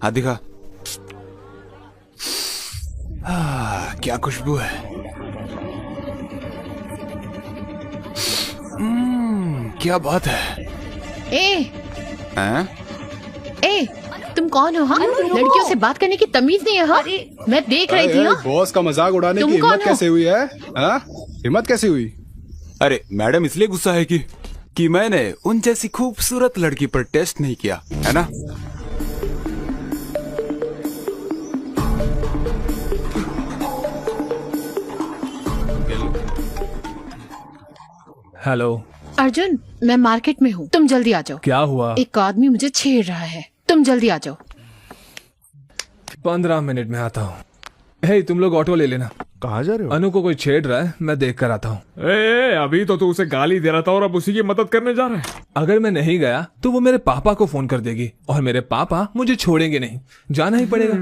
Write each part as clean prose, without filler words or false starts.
हाथ दिखा। क्या खुशबू है। क्या बात है। ए, तुम कौन हो? हाँ, लड़कियों से बात करने की तमीज नहीं है। हाँ, मैं देख रही थी। हाँ, बॉस का मजाक उड़ाने की हिम्मत कैसे हुई है? हाँ, हिम्मत कैसे हुई? अरे मैडम इसलिए गुस्सा है कि मैंने उन जैसी खूबसूरत लड़की पर टेस्ट नहीं किया है ना। हेलो अर्जुन, मैं मार्केट में हूँ, तुम जल्दी आ जाओ। क्या हुआ? एक आदमी मुझे छेड़ रहा है, तुम जल्दी आ जाओ। 15 मिनट में आता हूँ। हे, तुम लोग ऑटो ले लेना। कहाँ जा रहे हो? अनु को कोई छेड़ रहा है, मैं देख कर आता हूँ। अभी तो तू उसे गाली दे रहा था और अब उसी की मदद करने जा रहा है। अगर मैं नहीं गया तो वो मेरे पापा को फोन कर देगी और मेरे पापा मुझे छोड़ेंगे नहीं, जाना ही पड़ेगा।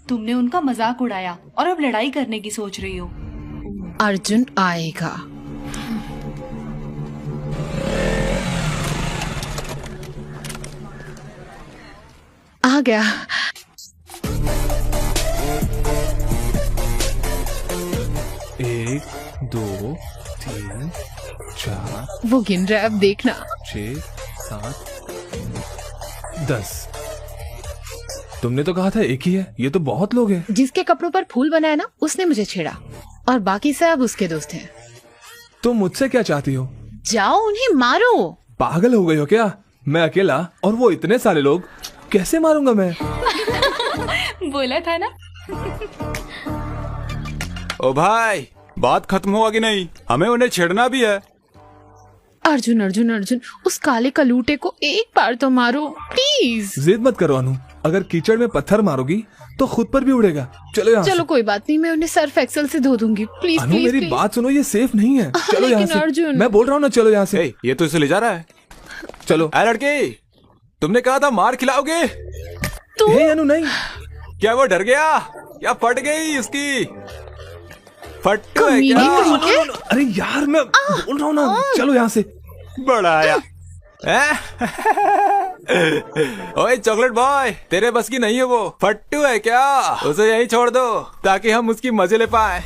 तुमने उनका मजाक उड़ाया और अब लड़ाई करने की सोच रही हो। अर्जुन आएगा। आ गया। एक, 2, 3, 4, वो गिन रहा है, अब देखना। 6, 7, 10। तुमने तो कहा था एक ही है, ये तो बहुत लोग हैं। जिसके कपड़ों पर फूल बनाया ना, उसने मुझे छेड़ा और बाकी सब उसके दोस्त हैं। तुम मुझसे क्या चाहती हो? जाओ उन्हें मारो। पागल हो गई हो क्या? मैं अकेला और वो इतने सारे लोग, कैसे मारूंगा मैं? बोला था ना। ओ भाई, बात खत्म हुआ कि नहीं? हमें उन्हें छेड़ना भी है। अर्जुन अर्जुन अर्जुन, उस काले कलूटे को एक बार तो मारो प्लीज। जिद मत करो अनु, अगर कीचड़ में पत्थर मारोगी तो खुद पर भी उड़ेगा। चलो यहाँ चलो से। कोई बात नहीं, मैं उन्हें सर्फ एक्सेल से धो दूंगी। प्लीज अनु प्लीज मेरी प्लीज। बात सुनो, ये सेफ नहीं है। चलो यहाँ लेकिन से। अर्जुन। मैं बोल रहा हूँ ना, चलो यहाँ से। ये तो इसे ले जा रहा है। चलो। ऐ लड़के, तुमने कहा था मार खिलाओगे। हे अनु नहीं। क्या वो डर गया? क्या फट गई उसकी? फट्टू है कमीने क्या? कहीं के? अरे यार मैं बोल रहा हूँ ना, चलो यहाँ से। बड़ा आया। ओए चॉकलेट बॉय, तेरे बस की नहीं है वो। फट्टू है क्या? उसे यहीं छोड़ दो ताकि हम उसकी मजे ले पाए।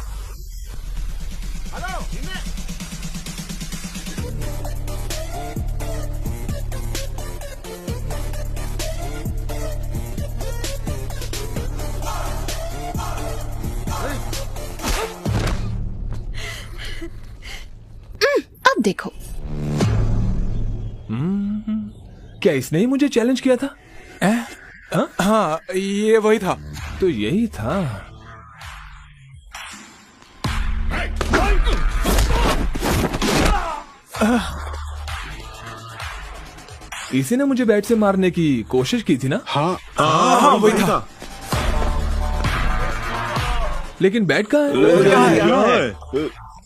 अब देखो। क्या इसने ही मुझे चैलेंज किया था? हाँ, ये वही था। तो यही था। इसी ने मुझे बैट से मारने की कोशिश की थी ना? हाँ, वही था। लेकिन बैट कहाँ है?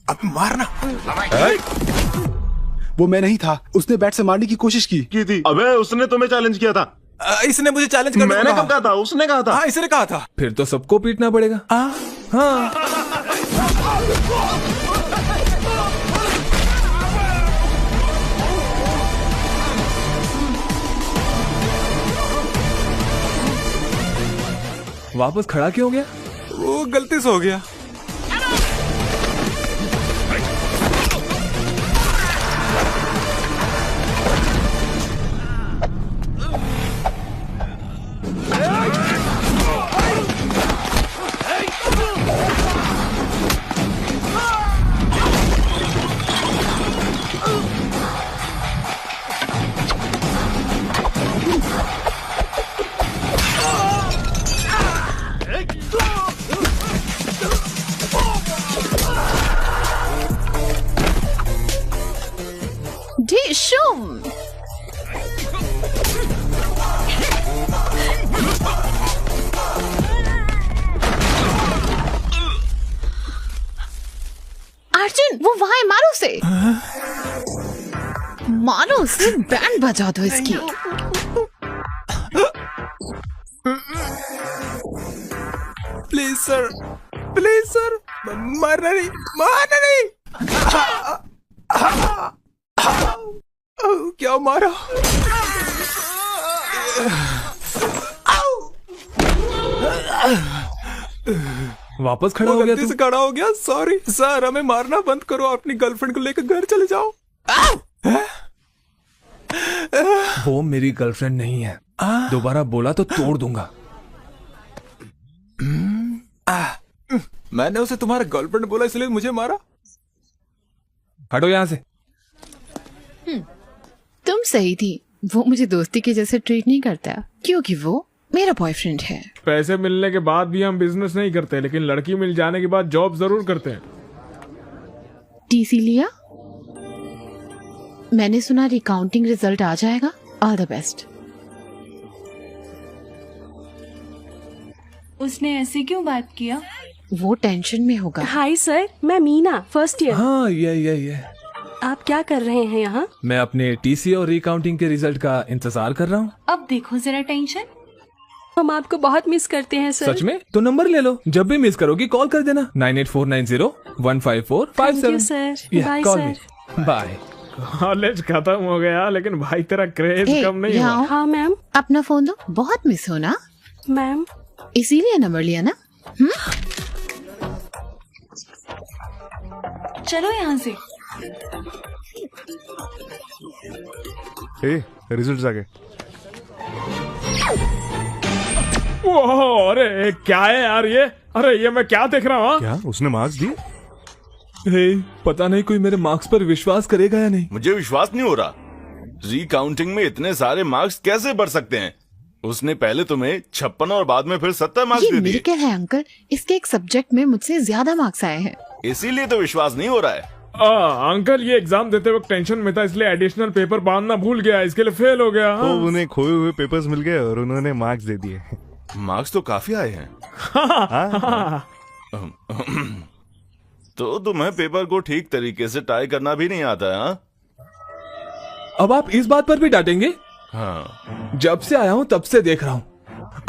अब मारना। वो मैं नहीं था, उसने बैट से मारने की कोशिश की थी। अबे उसने तुम्हें चैलेंज किया था। इसने मुझे चैलेंज करने मैंने को कब कहा था? उसने कहा था। हाँ, इसने कहा था। फिर तो सबको पीटना पड़ेगा। हाँ। वापस खड़ा क्यों हो गया? वो गलती से हो गया। डिशुम। अर्जुन, वो वहां है, मारो उसे। मारो उसे, बैंड बजा दो इसकी। प्लीज सर, प्लीज सर, मारना नहीं, मारना नहीं। क्या मारा? वापस खड़ा हो गया गलती तू? से खड़ा हो गया, सॉरी सर। हमें मारना बंद करो, अपनी गर्लफ्रेंड को लेकर घर चले जाओ। वो मेरी गर्लफ्रेंड नहीं है, दोबारा बोला तो तोड़ दूंगा। मैंने उसे तुम्हारा गर्लफ्रेंड बोला इसलिए मुझे मारा? हटो यहाँ से। तुम सही थी, वो मुझे दोस्ती के जैसे ट्रीट नहीं करता क्योंकि वो मेरा बॉयफ्रेंड है। पैसे मिलने के बाद भी हम बिजनेस नहीं करते, लेकिन लड़की मिल जाने के बाद जॉब जरूर करते हैं। टीसी लिया? मैंने सुना रिकाउंटिंग रिजल्ट आ जाएगा। All the best. उसने ऐसे क्यों बात किया? वो टेंशन में होगा। हाय सर, मैं मीना, फर्स्ट ईयर। हाँ ये आप क्या कर रहे हैं यहाँ? मैं अपने टीसी और रिकाउंटिंग के रिजल्ट का इंतजार कर रहा हूँ। अब देखो जरा टेंशन। हम आपको बहुत मिस करते हैं सर। सच में? तो नंबर ले लो, जब भी मिस करोगी कॉल कर देना। 9849015457। Thank you, sir. Bye, sir. Bye. College खत्म हो गया, लेकिन भाई तेरा क्रेज हे, कम नहीं यहाँ हुआ। आओ। हाँ मैम। अपना फोन दो। बहुत मिस हो ना, मैम इसीलिए नंबर लिया ना। चलो यहाँ से। रिजल्ट आ गए। ओह, अरे क्या है यार ये? अरे ये मैं क्या देख रहा हूँ? क्या उसने मार्क्स दिए? पता नहीं कोई मेरे मार्क्स पर विश्वास करेगा या नहीं। मुझे विश्वास नहीं हो रहा। रिकाउंटिंग में इतने सारे मार्क्स कैसे बढ़ सकते हैं? उसने पहले तुम्हें 56 और बाद में फिर 70 मार्क्स ये दे दिए। मिरेकल है अंकल। इसके एक सब्जेक्ट में मुझसे ज्यादा मार्क्स आए हैं। इसीलिए तो विश्वास नहीं हो रहा है। अंकल ये एग्जाम देते वक्त टेंशन में था, इसलिए एडिशनल पेपर बांधना भूल गया, इसके लिए फेल हो गया। तो उन्हें खोए हुए पेपर्स मिल गए और उन्होंने मार्क्स दे दिए। मार्क्स तो काफी आए हैं। तो तुम्हें पेपर को ठीक तरीके से टाई करना भी नहीं आता है? हाँ? अब आप इस बात पर भी डांटेंगे? हाँ। जब से आया हूँ तब से देख रहा हूँ,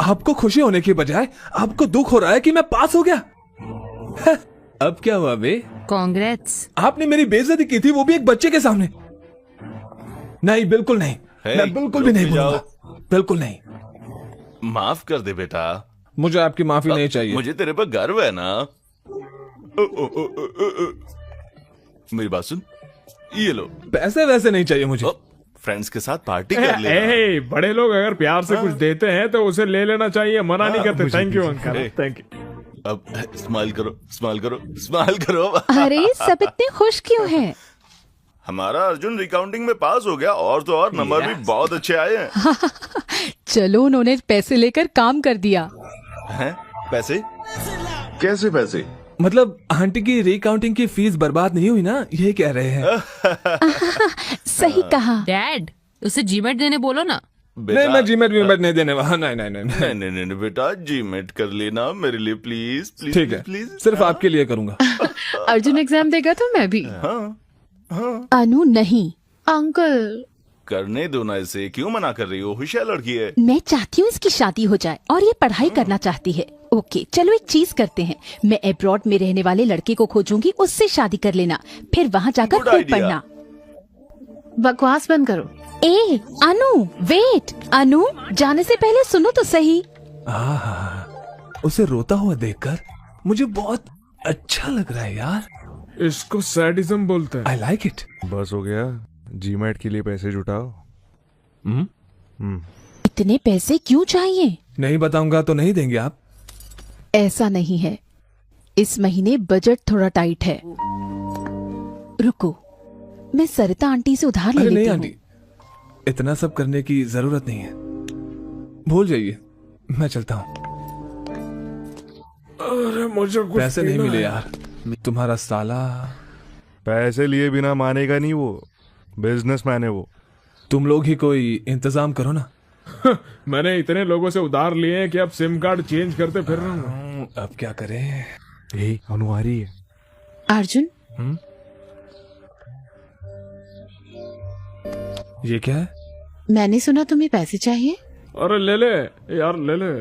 आपको खुशी होने की बजाय आपको दुख हो रहा है कि मैं पास हो गया। अब क्या हुआ बे? कांग्रेट्स। आपने मेरी बेइज्जती की थी, वो भी एक बच्चे के सामने। नहीं, बिल्कुल नहीं। मैं बिल्कुल भी नहीं बोलूंगा, बिल्कुल नहीं। माफ कर दे बेटा। मुझे आपकी माफी नहीं चाहिए। मुझे तेरे पर गर्व है ना। मेरी बात सुन, ये लो। पैसे वैसे नहीं चाहिए मुझे। फ्रेंड्स के साथ पार्टी कर ले। बड़े लोग अगर प्यार से कुछ देते हैं तो उसे ले लेना चाहिए, मना नहीं करते। Thank you uncle, thank you. अब स्माइल करो, स्माइल करो, स्माइल करो। अरे सब इतने खुश क्यों हैं? हमारा अर्जुन रिकाउंटिंग में पास हो गया, और तो और नंबर भी बहुत अच्छे आए हैं। चलो, उन्होंने पैसे लेकर काम कर दिया। हैं? पैसे? कैसे पैसे? मतलब आंटी की रिकाउंटिंग की फीस बर्बाद नहीं हुई ना, ये कह रहे हैं। सही कहा। डैड, उसे जीमेट देने बोलो ना। नहीं, मैं जीमेट नहीं देने वाला। नहीं। बेटा, जीमेट कर लेना मेरे लिए प्लीज, प्लीज। ठीक है, प्लीज। सिर्फ आपके लिए करूंगा। अर्जुन एग्जाम देगा तो मैं भी। अनु नहीं। अंकल करने दो ना इसे, क्यों मना कर रही हो? होशियार लड़की है। मैं चाहती हूँ इसकी शादी हो जाए और ये पढ़ाई करना चाहती है। ओके, चलो एक चीज करते हैं, मैं अब्रॉड में रहने वाले लड़के को खोजूंगी, उससे शादी कर लेना, फिर वहाँ जाकर Good खूब idea. पढ़ना। बकवास बंद करो। ए अनु, वेट। अनु, जाने से पहले सुनो तो सही। उसे रोता हुआ देखकर मुझे बहुत अच्छा लग रहा है यार। इसको सैडिज्म बोलते हैं। I like it. बस हो गया, जीमेट के लिए पैसे जुटाओ। इतने पैसे क्यों चाहिए? नहीं बताऊंगा तो नहीं देंगे आप? ऐसा नहीं है, इस महीने बजट थोड़ा टाइट है। रुको, मैं सरिता आंटी से उधार ले अरे नहीं लेती आंटी, इतना सब करने की जरूरत नहीं है, भूल जाइए, मैं चलता हूँ। अरे मुझे कुछ पैसे नहीं पीना मिले है। यार, तुम्हारा साला। पैसे लिए बिना मानेगा नहीं, वो बिजनेसमैन है वो। तुम लोग ही कोई इंतजाम करो ना। मैंने इतने लोगों से उधार लिए हैं कि अब सिम कार्ड चेंज करते फिर रहा हूँ। अब क्या करें? अनुहारी है। अर्जुन, ये क्या है? मैंने सुना तुम्हें पैसे चाहिए। अरे ले ले यार, ले ले।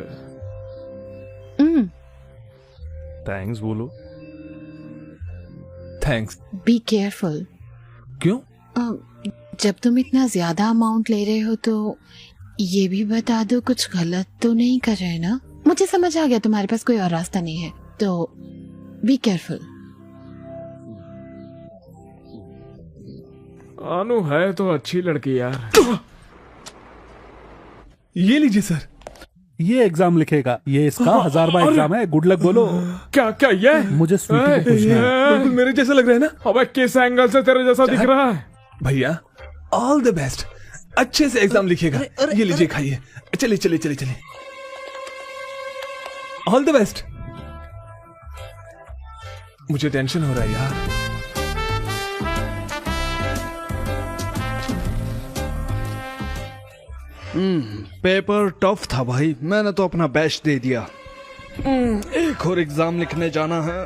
थैंक्स बोलो। थैंक्स। Be careful. क्यों? जब तुम इतना ज्यादा अमाउंट ले रहे हो तो ये भी बता दो कुछ गलत तो नहीं कर रहे ना? मुझे समझ आ गया तुम्हारे पास कोई और रास्ता नहीं है, तो बी केयरफुल। अनु है तो अच्छी लड़की यार। ये लीजिए सर। ये एग्जाम लिखेगा, ये इसका 1000 बार एग्जाम है। गुड लक बोलो। क्या क्या ये? मुझे स्वीटी को पूछना है। बिल्कुल मेरे जैसा लग रहा है ना? अबे किस एंगल से तेरे जैसा दिख रहा है? भैया ऑल द बेस्ट, अच्छे से एग्जाम लिखेगा। ये लीजिए खाइए। चलिए चलिए चलिए चलिए, ऑल द बेस्ट। मुझे टेंशन हो रहा है यार। पेपर टफ था भाई, मैंने तो अपना बेस्ट दे दिया। एक और एग्जाम लिखने जाना है।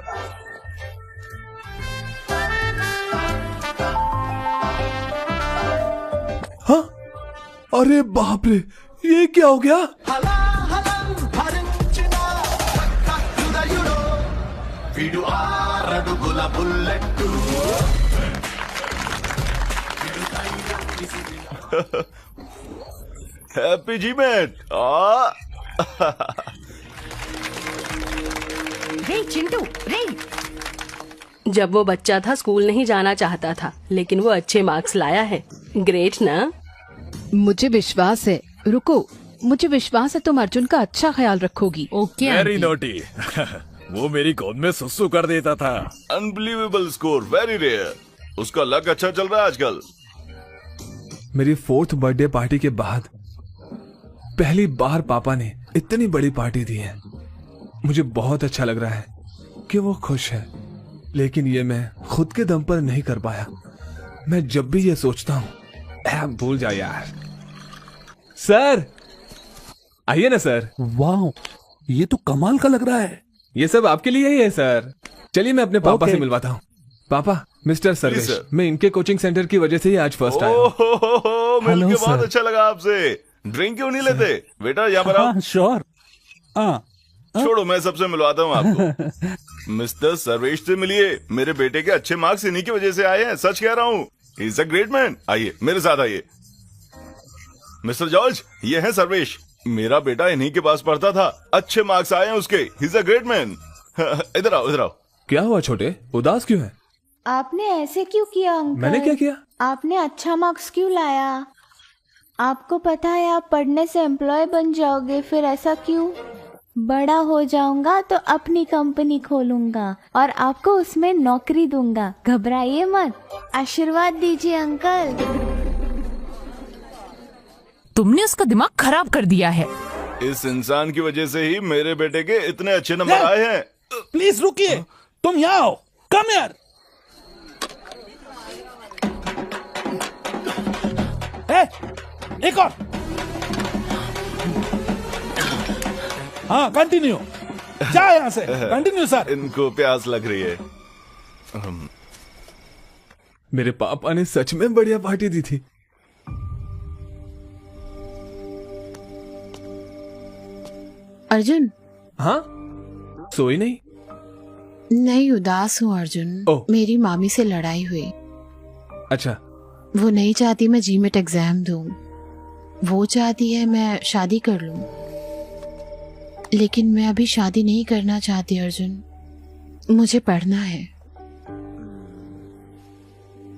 हाँ, अरे बाप रे, ये क्या हो गया? हैप्पी जी मेट। रे चिंटू रे। जब वो बच्चा था स्कूल नहीं जाना चाहता था, लेकिन वो अच्छे मार्क्स लाया है। ग्रेट ना? मुझे विश्वास है। रुको, मुझे विश्वास है तुम अर्जुन का अच्छा ख्याल रखोगी। Okay very naughty. वो मेरी गोद में सुसु कर देता था। Unbelievable score, very rare. उसका लक अच्छा चल रहा है आजकल। मेरी 4th बर्थडे पार्टी के बाद पहली बार पापा ने इतनी बड़ी पार्टी दी है। मुझे बहुत अच्छा लग रहा है कि वो खुश है, लेकिन ये मैं खुद के दम पर नहीं कर पाया। मैं जब भी ये सोचता हूँ, भूल जा यार। सर आइए ना सर। वाह, ये तो कमाल का लग रहा है। ये सब आपके लिए ही है सर। चलिए मैं अपने पापा से मिलवाता हूँ। पापा, मिस्टर सर्वेश, मैं इनके कोचिंग सेंटर की वजह से ही आज फर्स्ट आया हूँ। मिलके बहुत अच्छा लगा आपसे। ड्रिंक क्यों नहीं लेते बेटा? यहाँ पर आओ। श्योर। छोड़ो, मैं सबसे मिलवाता हूँ आपको। मिस्टर सर्वेश से मिलिए। मेरे बेटे के अच्छे मार्क्स इन्हीं की वजह से आए हैं, सच कह रहा हूँ। He is a great man. आइए मेरे साथ आइए। मिस्टर जॉर्ज, ये है सर्वेश। मेरा बेटा इन्हीं के पास पढ़ता था, अच्छे मार्क्स आए हैं उसके। He is a great man. इधर आओ, इधर आओ। क्या हुआ छोटे, उदास क्यों है? आपने ऐसे क्यों किया अंकल? मैंने क्या किया? आपने अच्छा मार्क्स क्यों लाया? आपको पता है आप पढ़ने से एम्प्लॉय बन जाओगे, फिर ऐसा क्यों? बड़ा हो जाऊंगा तो अपनी कंपनी खोलूंगा और आपको उसमें नौकरी दूंगा। घबराइए मत, आशीर्वाद दीजिए अंकल। तुमने उसका दिमाग खराब कर दिया है। इस इंसान की वजह से ही मेरे बेटे के इतने अच्छे नंबर आए हैं। प्लीज रुकिए, तुम यहाँ आओ। कम यार। एक और। हाँ कंटिन्यू। जा यहाँ से। Continue sir. इनको प्यास लग रही है। मेरे पापा ने सच में बढ़िया पार्टी दी थी। अर्जुन। हाँ, सोई नहीं? नहीं, उदास हूँ अर्जुन। मेरी मामी से लड़ाई हुई। अच्छा। वो नहीं चाहती मैं जीमेट एग्जाम दूं, वो चाहती है मैं शादी कर लूं। लेकिन मैं अभी शादी नहीं करना चाहती अर्जुन, मुझे पढ़ना है।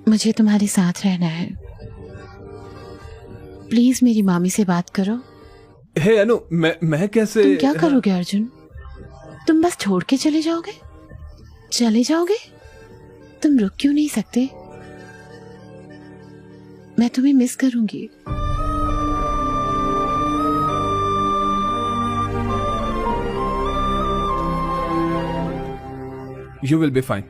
मुझे तुम्हारे साथ रहना है। प्लीज मेरी मामी से बात करो। हे अनु, मैं कैसे? तुम क्या करोगे अर्जुन? तुम बस छोड़ के चले जाओगे? चले जाओगे? तुम रुक क्यों नहीं सकते? मैं तुम्हें मिस करूंगी। You will be fine.